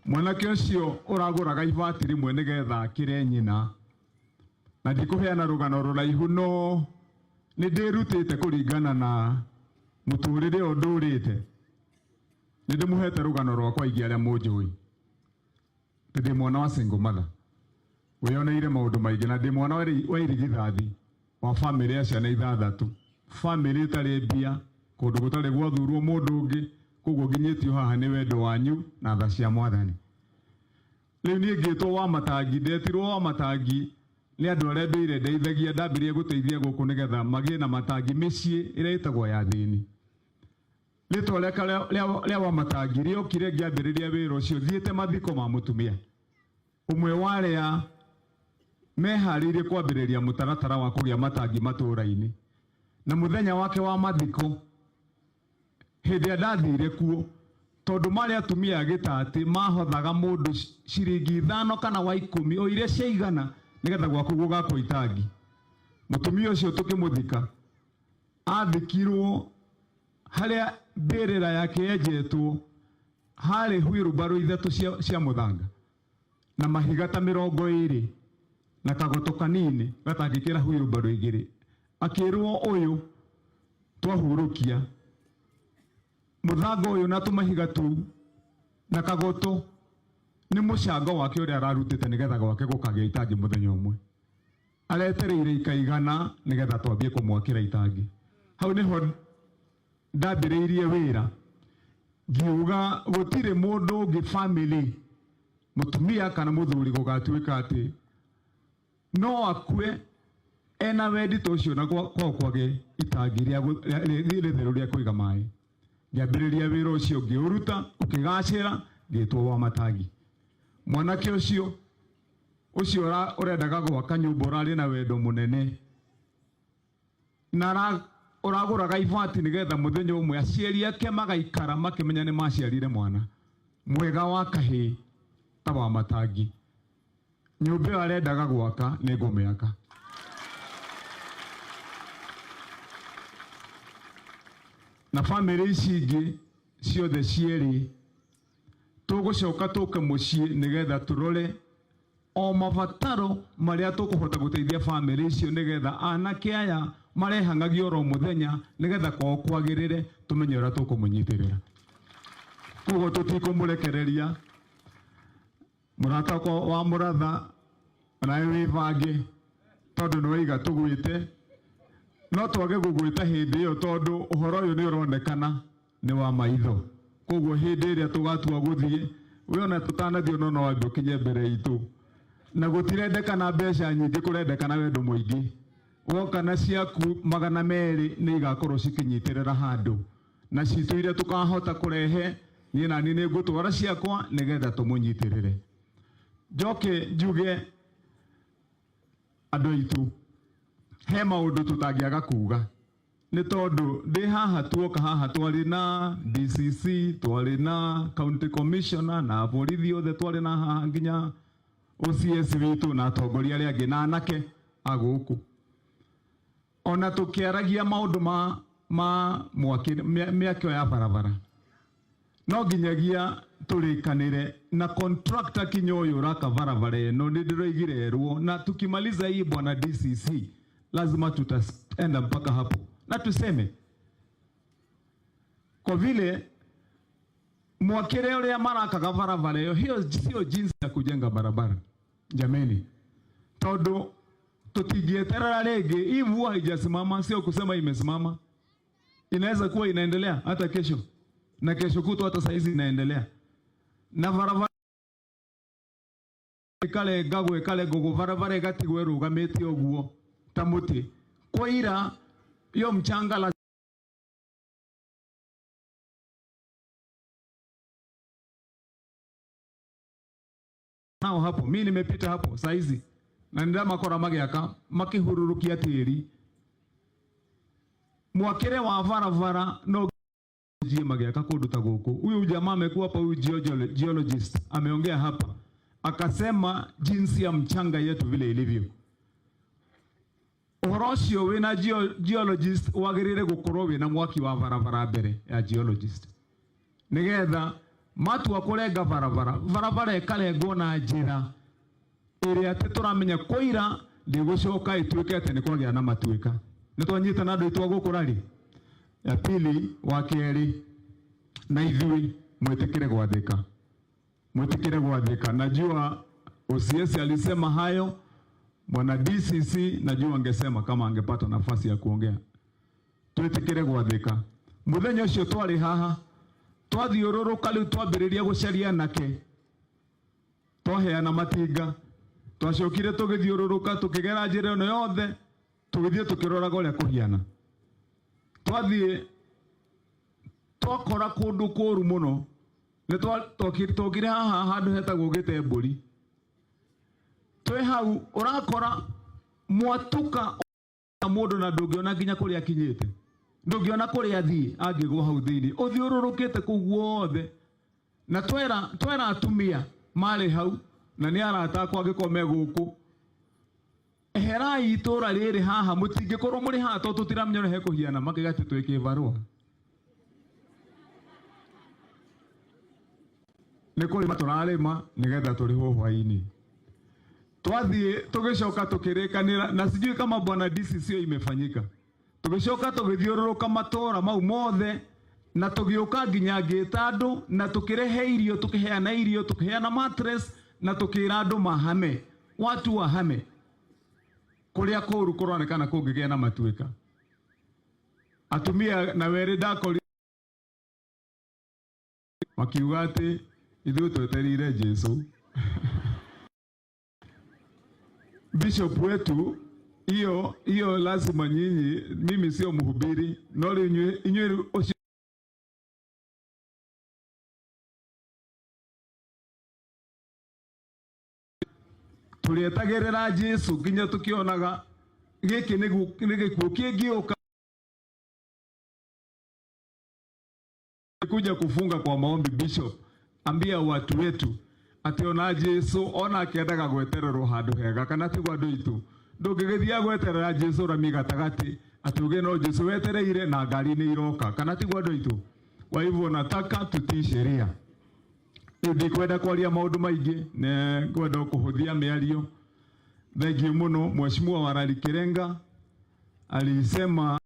mwanake ucio uraguraga ibati rimwe nigetha akire nyina na ndikuheana rugano ruraihu no nindirutite kuringana na muturire ondurite nindimuhete rugano rwakwa ingi aria munjui ndi mwana wa single mother wiyoneire maundu maingi na ndi mwana wa irigithathi wa family ya ciana ithathatu family itari mbia kundu gutari gwathurwo mundu ungi koguo nginyitio haha ni wendo wanyu na tha cia mwathani riu nie ngitwo wa matangi ndetirwo wa matangi ni andu aria nduire ndeithagia ndambirie guteithia guku nigetha magie na matangi micii iria itagwo ya thini rĩtwa rĩa wa matangi rĩokire ngĩambĩrĩria wĩra ũcio thiĩte mathiko ma mũtumia ũmwe warĩa meharĩirie kwambĩrĩria mũtaratara wa kũgĩa matangi matũũra-inĩ na mũthenya wake wa mathiko hĩndĩ ndathire kuo tondũ marĩ atumia a gĩtatĩ mahothaga mũndũ ciringi 5 kana wa 10 o iria ciaigana nigetha gwaku gũgakwo itangi mũtumia ũcio tũkĩmũthika athikirwo haria mbĩrĩra yake yenjetwo harĩ huirubaro 3 cia mũthanga na mahiga ta 20 na kagoto kanini gatangĩkĩra huirubaro 2 akĩrwo ũyũ twahurukia mũthanga ũyũ na tũmahiga tu na kagoto nĩ mũcango wake ũrĩa ararutĩte nigetha gwake gũkagĩa itangi mũthenya ũmwe aretereire ikaigana nigetha twambie kũmwakĩra itangi hau nĩho ndambĩrĩirie wĩra ngiuga gũtirĩ mũndũ ũngĩ family mũtumia kana mũthuri gũgatuĩka atĩ no akue ena wendi ta ũcio na kwage itangi rĩtheru rĩa kũiga maĩ ngĩambĩrĩria wĩra ũcio ngĩũruta ũkĩgacĩra ngĩtwo wa matangi mwanake ũcio ũrendaga gwaka nyũmba ũrarĩ na wendo mũnene na uraguraga ibati nigetha muthenya umwe aciari ake magaikara makimenya ni maciarire mwana mwega wa kahii ta wa matangi nyumba arendaga gwaka ni ngũmĩaka na family ici ingĩ ciothe cierĩ tũgũcoka tũke mũciĩ nigetha tũrore o mabataro marĩa tũkũhota gũteithia family icio nigetha anake aya marehangagio ro muthenya nigetha kwao kwagĩrĩre tumenye ũrĩa tũkũmũnyitĩrĩra koguo tũtikũmũrekereria mũrata wa mũratha nawe wĩbange tondũ nĩwaiga tũgwĩte no twage gũgwĩta hĩndĩ ĩyo tondũ ũhoro ũyũ nĩ ũronekana nĩ wa maitho koguo hĩndĩ ĩrĩa tũgatua gũthiĩ wĩona tũtanathiĩ no wambe ũkinye mbere itũ na gũtirendekana mbeca nyingĩ kũrendekana wendo mũingĩ woka na ciaku 200 nĩ igakorwo cikinyitĩrĩra handũ na citũ iria tukahota kũrehe niĩ nani nĩ ngũtwara ciakwa nigetha tũmũnyitĩrĩre njoke njuge andũ aitũ he maũndũ tũtangĩaga kuga nĩ tondũ ndĩ haha tuoka haha twarĩ na DCC twarĩ na county commissioner na borithi othe twarĩ na haha nginya OCS witũ na atongoria arĩa angĩ na anake agũkũ ona tukiaragia maundu ma mĩakio ya barabara no nginyagia turikanire na contractor kinyo ũyũ uraka barabara ĩno nĩ ndĩroigirerwo na tukimaliza hii bwana DCC lazima tutaenda mpaka hapo na tuseme kwa vile mwakire ũrĩa marakaga barabara hiyo sio jinsi ya kujenga barabara jameni tondũ tutigieterera rege hii mvua haijasimama sio kusema imesimama inaweza kuwa inaendelea hata kesho na kesho kutwa hata saa hizi inaendelea na barabara kale gagwe kale gogo barabara gatigwe rugamete oguo ta muti kwa ira yo mchanga la nao hapo mimi nimepita hapo saa hizi na ndio makora magiaka makihururukia tiri mwakire wa barabara no jie magiaka kuduta goko huyu jamaa amekuwa hapa huyu geologist ameongea hapa akasema jinsi ya mchanga yetu vile ilivyo Orosio wina geologist wagirire gukorwo wina mwaki wa barabara mbere ya geologist nigetha matua kurenga barabara ikarengwo na njira ĩrĩa atĩ tũramenya kũira ndigũcoka ituĩke atĩ nĩ kwagĩa na matuĩka. Nĩ twanyitana andũ aitũ gũkũra rĩ. Ya pili, wa kerĩ, na ithuĩ mwĩtĩkĩre gwathĩka. Mwĩtĩkĩre gwathĩka. Najua OCS alisema hayo, mwana DCC najua angesema kama angepata nafasi ya kuongea. Twĩtĩkĩre gwathĩka. Mũthenya ũcio twarĩ haha, twathiũrũrũka rĩu twambĩrĩria gũcaria nake. Twaheana matinga, twacokire tũgĩthiũrũrũka tũkĩgera njĩra ĩno yothe, tũgĩthiĩ tũkĩroraga ũrĩa kũhiana. Twathiĩ twakora kũndũ kũũru mũno, nĩ twokire haha handũ hetagwo Gĩtembũri. Twĩ hau ũrakora mwatuka mũndũ na ndũngĩona nginya kũrĩa akinyĩte. Ndũngĩona kũrĩa athiĩ angĩgwa hau thĩinĩ. Ũthiũrũrũkĩte kũu guothe. Na twera atumia marĩ hau na nĩ arata akwa angĩkorwo me gũkũ. Eherai itũra rĩrĩ haha, mũtingĩkorwo mũrĩ haha tondũ tũtiramenya ũrĩa hekũhiana, makĩgati twĩke barũa. Nĩ kũrĩma tũrarĩma nĩgetha tũrĩhwo hwaĩ-inĩ. Twathiĩ tũgĩcoka tũkĩrĩkanĩra, na sijui kama bwana DCC imefanyika. Tũgĩcoka tũgĩthiũrũrũka matũra mau mothe na tũgĩũka nginya ngĩta andũ na tũkĩrehe irio, tũkĩheana irio, tũkĩheana mattress na tũkĩra andũ mahame, watu wahame kũrĩa kũũru kũronekana kũngĩgĩa na matuĩka. Atumia na werĩ ndakori makiuga atĩ ithuĩ twetereire Jesu. Bishop wetu, hiyo lazima nyinyi, mimi sio mhubiri, no inywe tulietagĩrĩra Jesu nginya tukionaga gĩkĩ nĩ gĩkuũ kĩngĩũka. Kuja kufunga kwa maombi, Bishop, ambia watu wetu ati ona Jesu ona akĩendaga gwetererwo handũ hega, kana tigwa andũ aitũ ndũngĩgĩthiĩ gweterera Jesu rami gatagati ati uge no Jesu wetereire na ngari nĩ iroka, kana tigwa andũ aitũ. Kwa hivyo nataka tutii sheria. Ndikwenda kwaria maũndũ maingĩ, ne kwenda kũhũthia mĩario. Thengiũ mũno. Mheshimiwa Warari Kirenga alisema